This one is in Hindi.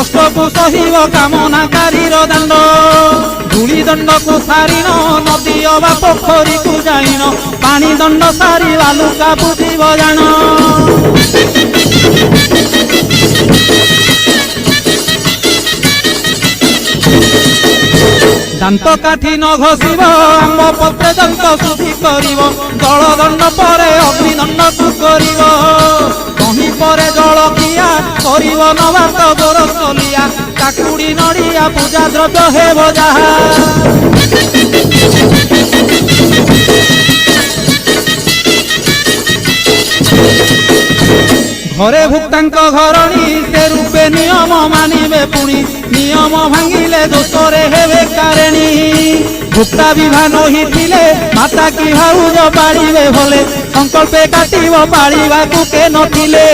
कष्ट को सहिब कामनाकारी दंड धूली दंड को सारिन नदी अबा पोखरी को जाइन पानी दंड सारी बालुका बुझीब जान दांत काठी न घसीब आम पत्रे दंत शुद्धि करिब जल दंड पर अग्निदंड को करिब कहीं पर जल किया करिब नवात गोरसलिया काकुड़ी नड़िया पूजा द्रव्य हेब जहा घरे भुक्तांक घरणी से रूपे नियम मानिबे पुणी नियम भांगिले दोषरे हेबे कारेणी भुक्ता विभान हिथिले माता की भाउज पाड़िबे भले संकल्पे काटिब पाड़िबाकु के नथिले।